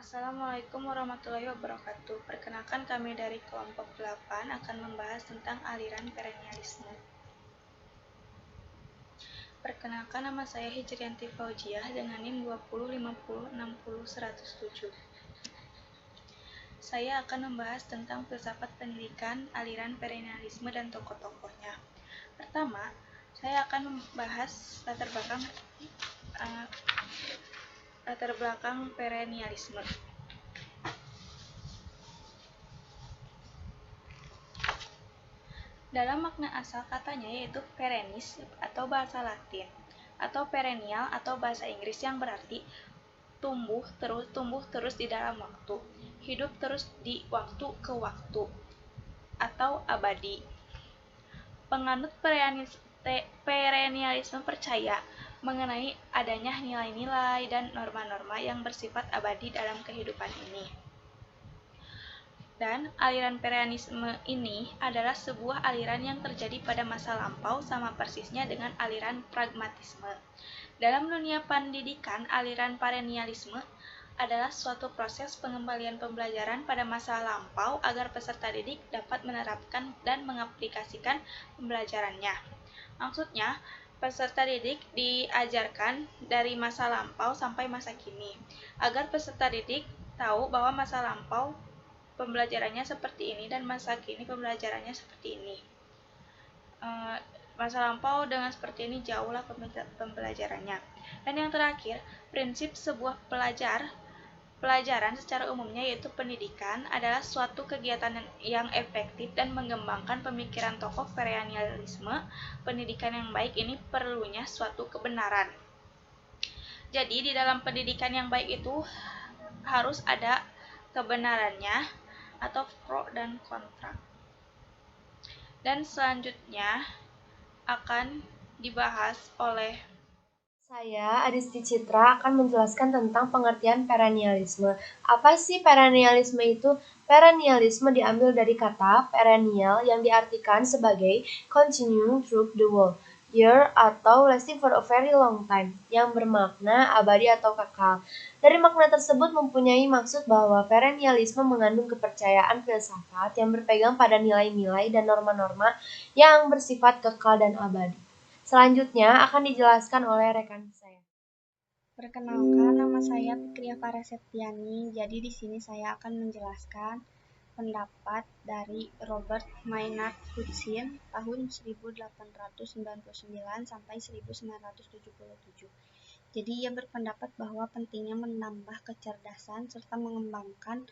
Assalamualaikum warahmatullahi wabarakatuh. Perkenalkan, kami dari kelompok 8 akan membahas tentang aliran perennialisme. Perkenalkan, nama saya Hijrianti Faujiah dengan NIM 2050600107. Saya akan membahas tentang filsafat pendidikan, aliran perennialisme, dan tokoh-tokohnya. Pertama, saya akan membahas latar belakang perennialisme. Dalam makna asal katanya yaitu perennis atau bahasa Latin, atau perennial atau bahasa Inggris yang berarti tumbuh terus di dalam waktu, hidup terus di waktu ke waktu, atau abadi. Penganut perennialisme percaya mengenai adanya nilai-nilai dan norma-norma yang bersifat abadi dalam kehidupan ini. Dan aliran perennialisme ini adalah sebuah aliran yang terjadi pada masa lampau sama persisnya dengan aliran pragmatisme. Dalam dunia pendidikan, aliran perennialisme adalah suatu proses pengembalian pembelajaran pada masa lampau agar peserta didik dapat menerapkan dan mengaplikasikan pembelajarannya. Maksudnya, peserta didik diajarkan dari masa lampau sampai masa kini, agar peserta didik tahu bahwa masa lampau pembelajarannya seperti ini dan masa kini pembelajarannya seperti ini. Masa lampau dengan seperti ini jauhlah pembelajarannya. Dan yang terakhir, prinsip sebuah pelajaran secara umumnya yaitu pendidikan adalah suatu kegiatan yang efektif dan mengembangkan pemikiran tokoh perennialisme. Pendidikan yang baik ini perlunya suatu kebenaran. Jadi di dalam pendidikan yang baik itu harus ada kebenarannya atau pro dan kontra. Dan selanjutnya akan dibahas oleh saya, Adisti Citra, akan menjelaskan tentang pengertian perennialisme. Apa sih perennialisme itu? Perennialisme diambil dari kata perennial yang diartikan sebagai continue through the whole year atau lasting for a very long time, yang bermakna abadi atau kekal. Dari makna tersebut mempunyai maksud bahwa perennialisme mengandung kepercayaan filsafat yang berpegang pada nilai-nilai dan norma-norma yang bersifat kekal dan abadi. Selanjutnya akan dijelaskan oleh rekan saya. Perkenalkan, nama saya Fikriah Parasettiani. Jadi di sini saya akan menjelaskan pendapat dari Robert Maynard Hutchin tahun 1899 sampai 1977. Jadi ia berpendapat bahwa pentingnya menambah kecerdasan serta mengembangkan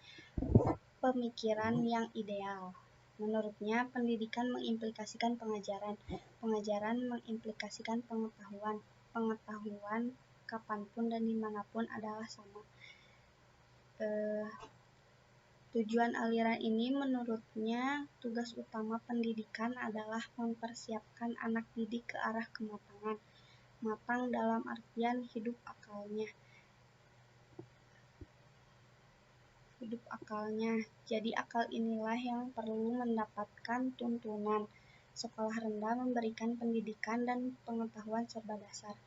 pemikiran yang ideal. Menurutnya, pendidikan mengimplikasikan pengajaran, pengajaran mengimplikasikan pengetahuan, pengetahuan kapanpun dan dimanapun adalah sama. Tujuan aliran ini menurutnya, tugas utama pendidikan adalah mempersiapkan anak didik ke arah kematangan. Matang dalam artian hidup akalnya. Jadi akal inilah yang perlu mendapatkan tuntunan. Sekolah rendah memberikan pendidikan dan pengetahuan serba dasar.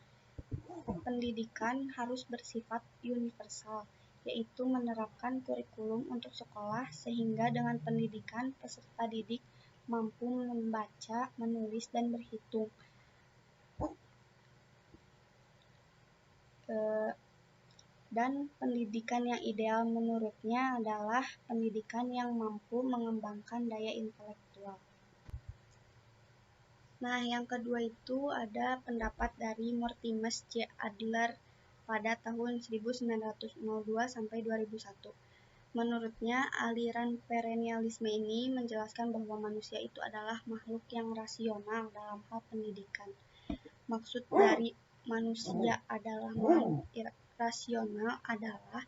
Pendidikan harus bersifat universal, yaitu menerapkan kurikulum untuk sekolah sehingga dengan pendidikan peserta didik mampu membaca, menulis, dan berhitung. Dan pendidikan yang ideal menurutnya adalah pendidikan yang mampu mengembangkan daya intelektual. Nah, yang kedua itu ada pendapat dari Mortimer C. Adler pada tahun 1902 sampai 2001. Menurutnya, aliran perennialisme ini menjelaskan bahwa manusia itu adalah makhluk yang rasional dalam hal pendidikan. Maksud dari manusia adalah makhluk rasional adalah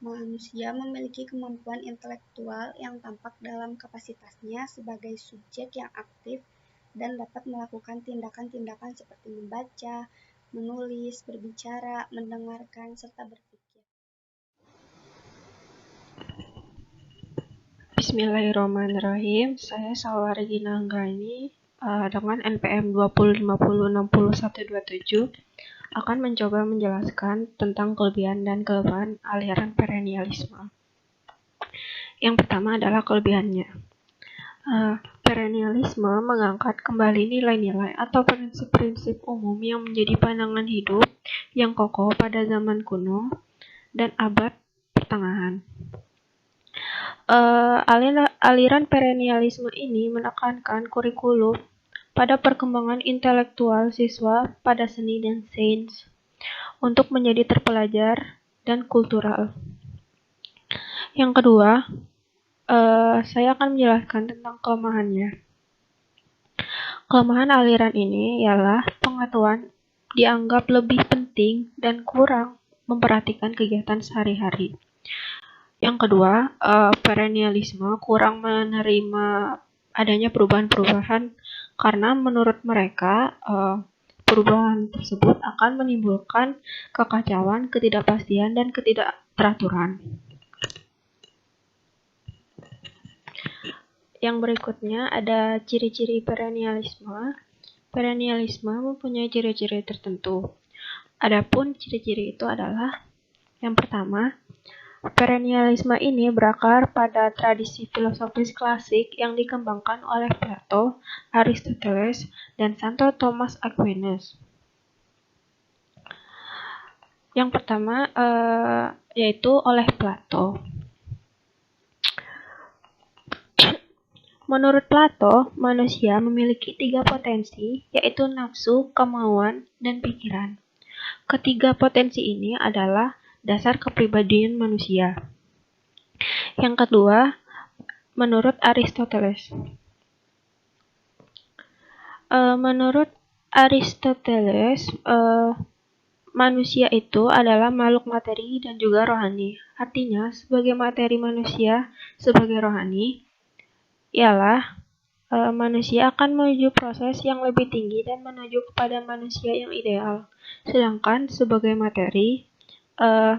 manusia memiliki kemampuan intelektual yang tampak dalam kapasitasnya sebagai subjek yang aktif dan dapat melakukan tindakan-tindakan seperti membaca, menulis, berbicara, mendengarkan, serta berpikir. Bismillahirrahmanirrahim. Saya Salwa Regina Anggrani dengan NPM 2050600127 akan mencoba menjelaskan tentang kelebihan dan kelemahan aliran perennialisme. Yang pertama adalah kelebihannya. Perennialisme mengangkat kembali nilai-nilai atau prinsip-prinsip umum yang menjadi pandangan hidup yang kokoh pada zaman kuno dan abad pertengahan. Aliran perennialisme ini menekankan kurikulum pada perkembangan intelektual siswa pada seni dan sains untuk menjadi terpelajar dan kultural. Yang kedua, saya akan menjelaskan tentang kelemahannya. Kelemahan aliran ini ialah pengetahuan dianggap lebih penting dan kurang memperhatikan kegiatan sehari-hari. Yang kedua, perennialisme kurang menerima adanya perubahan-perubahan karena menurut mereka perubahan tersebut akan menimbulkan kekacauan, ketidakpastian, dan ketidakteraturan. Yang berikutnya ada ciri-ciri perennialisme. Perennialisme mempunyai ciri-ciri tertentu. Adapun ciri-ciri itu adalah yang pertama, perennialisme ini berakar pada tradisi filosofis klasik yang dikembangkan oleh Plato, Aristoteles, dan Santo Thomas Aquinas. Yang pertama yaitu oleh Plato. Menurut Plato, manusia memiliki 3 potensi, yaitu nafsu, kemauan, dan pikiran. Ketiga potensi ini adalah dasar kepribadian manusia. Yang kedua, menurut Aristoteles. Menurut Aristoteles, manusia itu adalah makhluk materi dan juga rohani. Artinya, sebagai materi manusia, sebagai rohani, ialah manusia akan menuju proses yang lebih tinggi dan menuju kepada manusia yang ideal. Sedangkan sebagai materi,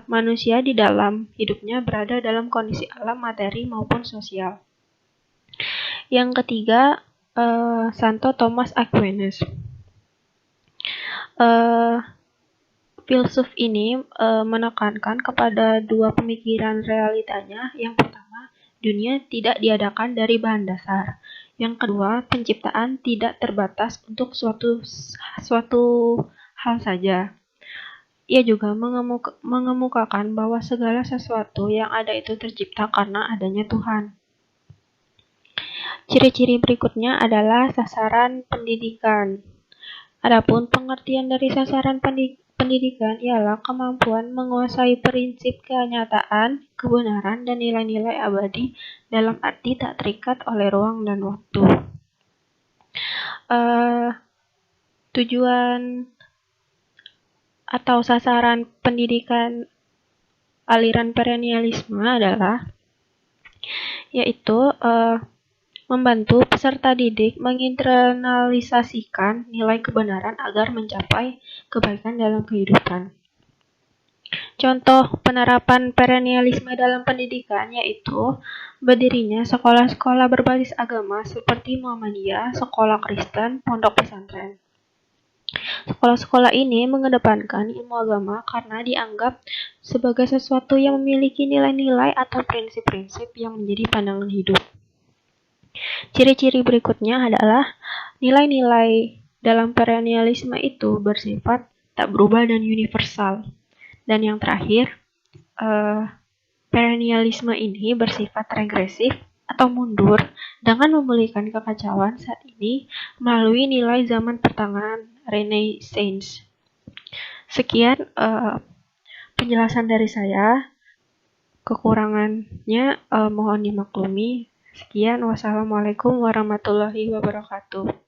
manusia di dalam hidupnya berada dalam kondisi alam materi maupun sosial. Yang ketiga, Santo Thomas Aquinas. Filsuf ini menekankan kepada 2 pemikiran realitanya. Yang pertama, dunia tidak diadakan dari bahan dasar. Yang kedua, penciptaan tidak terbatas untuk suatu hal saja. Ia juga mengemukakan bahwa segala sesuatu yang ada itu tercipta karena adanya Tuhan. Ciri-ciri berikutnya adalah sasaran pendidikan. Adapun pengertian dari sasaran pendidikan ialah kemampuan menguasai prinsip kenyataan, kebenaran, dan nilai-nilai abadi dalam arti tak terikat oleh ruang dan waktu. Tujuan atau sasaran pendidikan aliran perennialisme adalah yaitu membantu peserta didik menginternalisasikan nilai kebenaran agar mencapai kebaikan dalam kehidupan. Contoh penerapan perennialisme dalam pendidikan yaitu berdirinya sekolah-sekolah berbasis agama seperti Muhammadiyah, sekolah Kristen, pondok pesantren. Sekolah-sekolah ini mengedepankan ilmu agama karena dianggap sebagai sesuatu yang memiliki nilai-nilai atau prinsip-prinsip yang menjadi pandangan hidup. Ciri-ciri berikutnya adalah nilai-nilai dalam perennialisme itu bersifat tak berubah dan universal. Dan yang terakhir, perennialisme ini bersifat regresif atau mundur dengan memulihkan kekacauan saat ini melalui nilai zaman pertengahan Renaissance. Sekian penjelasan dari saya. Kekurangannya mohon dimaklumi. Sekian, wassalamualaikum warahmatullahi wabarakatuh.